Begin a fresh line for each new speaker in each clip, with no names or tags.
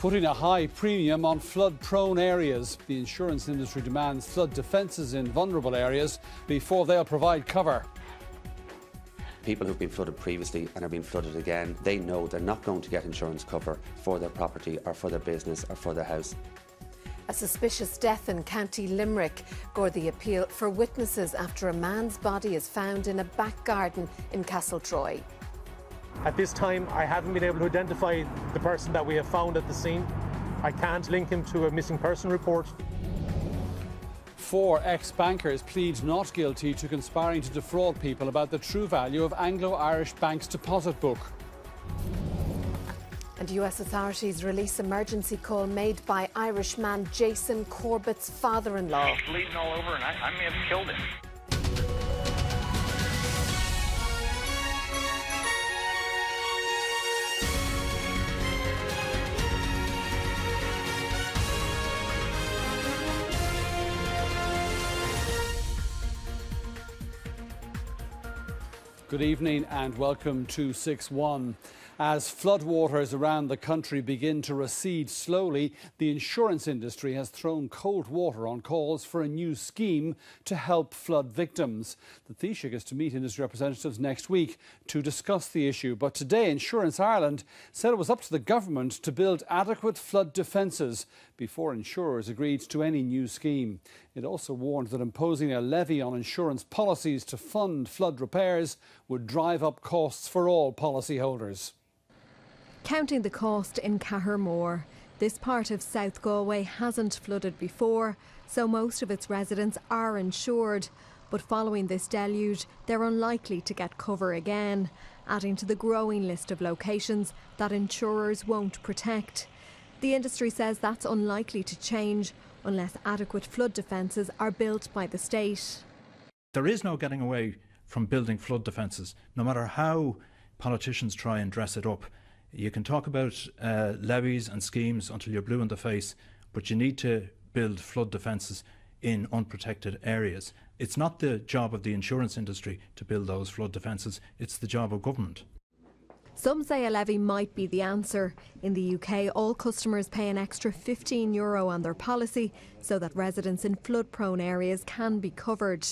putting a high premium on flood-prone areas. The insurance industry demands flood defences in vulnerable areas before they'll provide cover.
People who've been flooded previously and are being flooded again, they know they're not going to get insurance cover for their property or for their business or for their house.
A suspicious death in County Limerick. Gardaí appeal for witnesses after a man's body is found in a back garden in Castletroy.
At this time, I haven't been able to identify the person that we have found at the scene. I can't link him to a missing person report.
4 ex-bankers plead not guilty to conspiring to defraud people about the true value of Anglo-Irish Bank's deposit book.
And US authorities release emergency call made by Irishman Jason Corbett's father-in-law.
He's bleeding all over and I may have killed him.
Good evening and welcome to 6-1. As floodwaters around the country begin to recede slowly, the insurance industry has thrown cold water on calls for a new scheme to help flood victims. The Taoiseach is to meet industry representatives next week to discuss the issue. But today, Insurance Ireland said it was up to the government to build adequate flood defences before insurers agreed to any new scheme. It also warned that imposing a levy on insurance policies to fund flood repairs would drive up costs for all policyholders.
Counting the cost in Cahirmore, this part of South Galway hasn't flooded before, so most of its residents are insured. But following this deluge, they're unlikely to get cover again, adding to the growing list of locations that insurers won't protect. The industry says that's unlikely to change unless adequate flood defences are built by the state.
There is no getting away from building flood defences, no matter how politicians try and dress it up. You can talk about levies and schemes until you're blue in the face, but you need to build flood defences in unprotected areas. It's not the job of the insurance industry to build those flood defences, it's the job of government.
Some say a levy might be the answer. In the UK, all customers pay an extra €15 on their policy so that residents in flood-prone areas can be covered.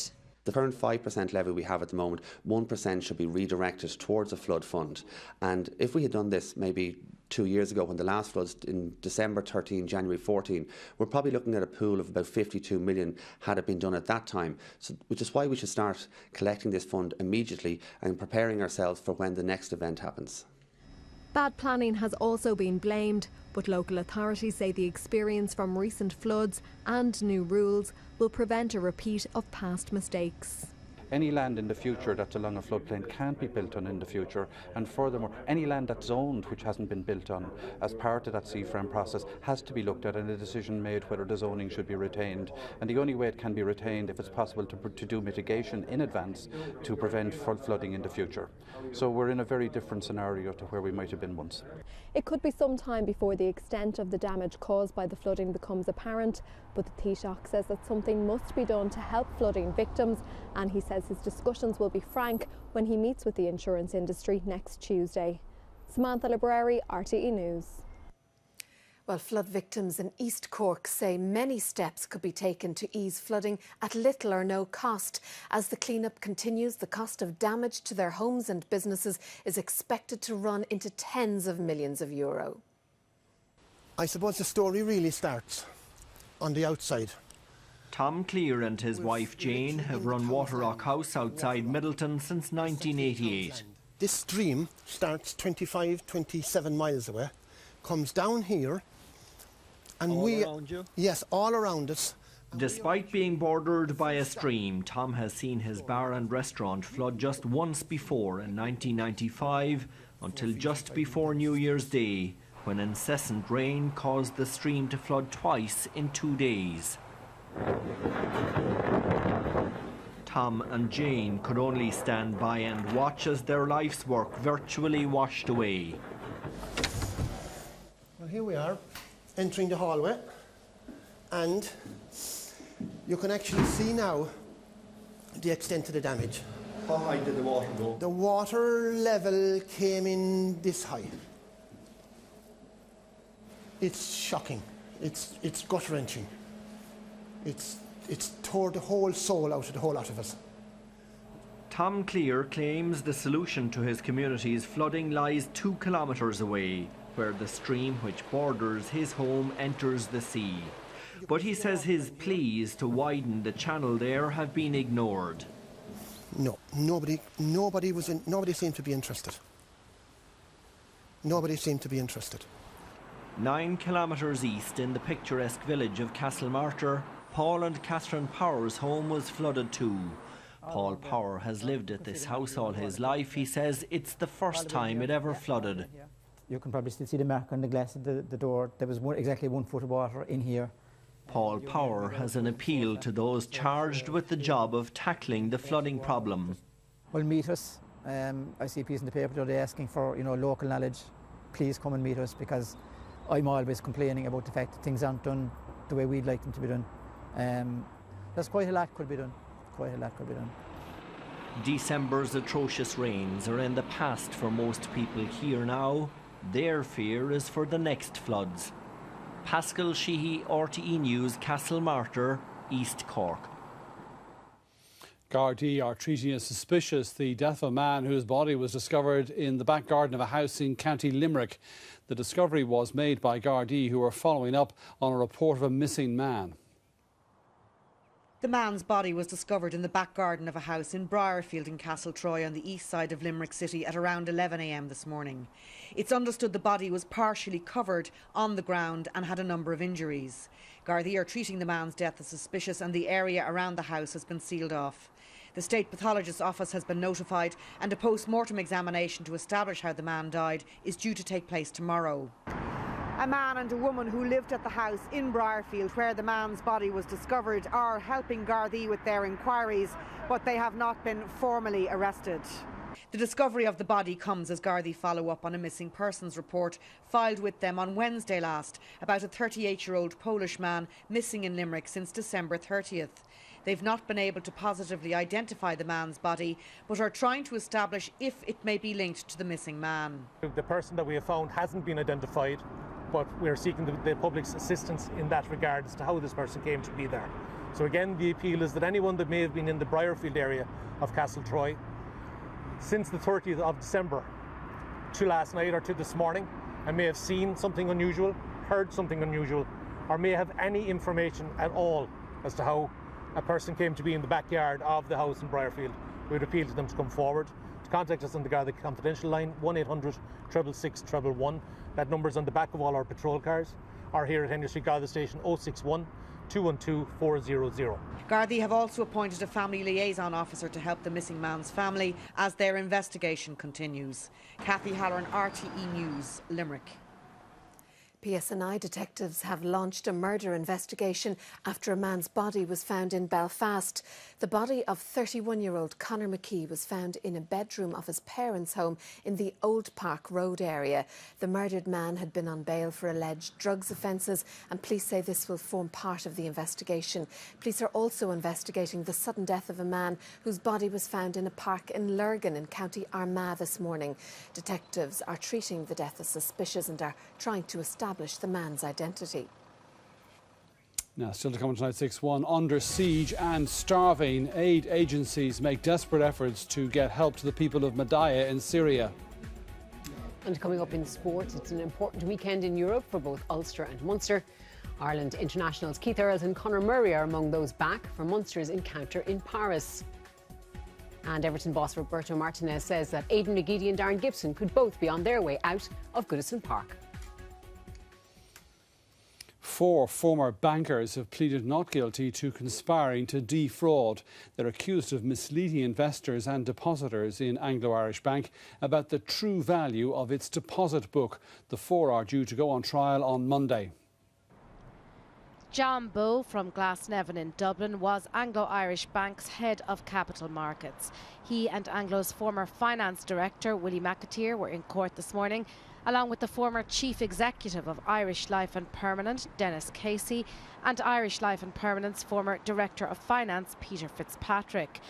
The current 5% levy we have at the moment, 1% should be redirected towards a flood fund. And if we had done this maybe 2 years ago when the last floods in December 13, January 14, we're probably looking at a pool of about 52 million had it been done at that time. So, which is why we should start collecting this fund immediately and preparing ourselves for when the next event happens.
Bad planning has also been blamed, but local authorities say the experience from recent floods and new rules will prevent a repeat of past mistakes.
Any land in the future that's along a floodplain can't be built on in the future, and furthermore, any land that's zoned which hasn't been built on as part of that CFRAM process has to be looked at and a decision made whether the zoning should be retained. And the only way it can be retained if it's possible to do mitigation in advance to prevent flooding in the future. So we're in a very different scenario to where we might have been once.
It could be some time before the extent of the damage caused by the flooding becomes apparent, but the Taoiseach says that something must be done to help flooding victims, and he says his discussions will be frank when he meets with the insurance industry next Tuesday. Samantha Library, RTE News.
Well, flood victims in East Cork say many steps could be taken to ease flooding at little or no cost. As the clean-up continues, the cost of damage to their homes and businesses is expected to run into tens of millions of euro.
I suppose the story really starts on the outside.
Tom Clear and his wife Jane have run Waterrock House outside Middleton since 1988.
This stream starts 27 miles away, comes down here, and
all around you?
Yes, all around us.
Despite being bordered by a stream, Tom has seen his bar and restaurant flood just once before in 1995, until just before New Year's Day, when incessant rain caused the stream to flood twice in 2 days. Tom and Jane could only stand by and watch as their life's work virtually washed away.
Well, here we are, entering the hallway, and you can actually see now the extent of the damage.
How high did the water go?
The water level came in this high. It's shocking. It's gut-wrenching. It's tore the whole soul out of the whole lot of us.
Tom Clear claims the solution to his community's flooding lies 2 kilometres away, where the stream which borders his home enters the sea. But he says his pleas to widen the channel there have been ignored.
No, nobody seemed to be interested. Nobody seemed to be interested.
9 kilometres east in the picturesque village of Castlemartyr, Paul and Catherine Power's home was flooded too. Paul Power has lived at this house all his life. He says it's the first time it ever flooded.
You can probably still see the mark on the glass of the door. There was exactly 1 foot of water in here.
Paul Power has an appeal to those charged with the job of tackling the flooding problem.
Well, meet us. I see a piece in the paper today asking for local knowledge. Please come and meet us, because I'm always complaining about the fact that things aren't done the way we'd like them to be done. There's quite a lot could be done. Quite a lot could be done.
December's atrocious rains are in the past for most people here now. Their fear is for the next floods. Pascal Sheehy, RTE News, Castlemartyr, East Cork.
Gardaí are treating as suspicious the death of a man whose body was discovered in the back garden of a house in County Limerick. The discovery was made by Gardaí, who are following up on a report of a missing man.
The man's body was discovered in the back garden of a house in Briarfield in Castletroy on the east side of Limerick City at around 11 a.m. this morning. It's understood the body was partially covered on the ground and had a number of injuries. Gardaí are treating the man's death as suspicious, and the area around the house has been sealed off. The State Pathologist's office has been notified, and a post-mortem examination to establish how the man died is due to take place tomorrow. A man and a woman who lived at the house in Briarfield where the man's body was discovered are helping Gardaí with their inquiries, but they have not been formally arrested. The discovery of the body comes as Gardaí follow up on a missing persons report filed with them on Wednesday last about a 38-year-old Polish man missing in Limerick since December 30th. They've not been able to positively identify the man's body, but are trying to establish if it may be linked to the missing man.
The person that we have found hasn't been identified, but we're seeking the public's assistance in that regard as to how this person came to be there. So again, the appeal is that anyone that may have been in the Briarfield area of Castletroy since the 30th of December to last night or to this morning, and may have seen something unusual, heard something unusual, or may have any information at all as to how a person came to be in the backyard of the house in Briarfield, we would appeal to them to come forward, to contact us on the Garda Confidential line, 1800 666 111. That number's on the back of all our patrol cars, or here at Henry Street Garda Station 061 212 400.
Gardaí have also appointed a family liaison officer to help the missing man's family as their investigation continues. Kathy Halloran, RTE News, Limerick.
PSNI detectives have launched a murder investigation after a man's body was found in Belfast. The body of 31-year-old Conor McKee was found in a bedroom of his parents' home in the Old Park Road area. The murdered man had been on bail for alleged drugs offences, and police say this will form part of the investigation. Police are also investigating the sudden death of a man whose body was found in a park in Lurgan in County Armagh this morning. Detectives are treating the death as suspicious and are trying to establish the man's identity.
Now, still to come tonight, 6-1. Under siege and starving, aid agencies make desperate efforts to get help to the people of Madaya in Syria.
And coming up in sport, it's an important weekend in Europe for both Ulster and Munster. Ireland internationals Keith Earls and Conor Murray are among those back for Munster's encounter in Paris. And Everton boss Roberto Martinez says that Aidan McGeady and Darren Gibson could both be on their way out of Goodison Park.
4 former bankers have pleaded not guilty to conspiring to defraud. They're accused of misleading investors and depositors in Anglo-Irish Bank about the true value of its deposit book. The 4 are due to go on trial on Monday.
John Bowe from Glasnevin in Dublin was Anglo-Irish Bank's head of capital markets. He and Anglo's former finance director, Willie McAteer, were in court this morning, along with the former chief executive of Irish Life and Permanent, Dennis Casey, and Irish Life and Permanent's former director of finance, Peter Fitzpatrick.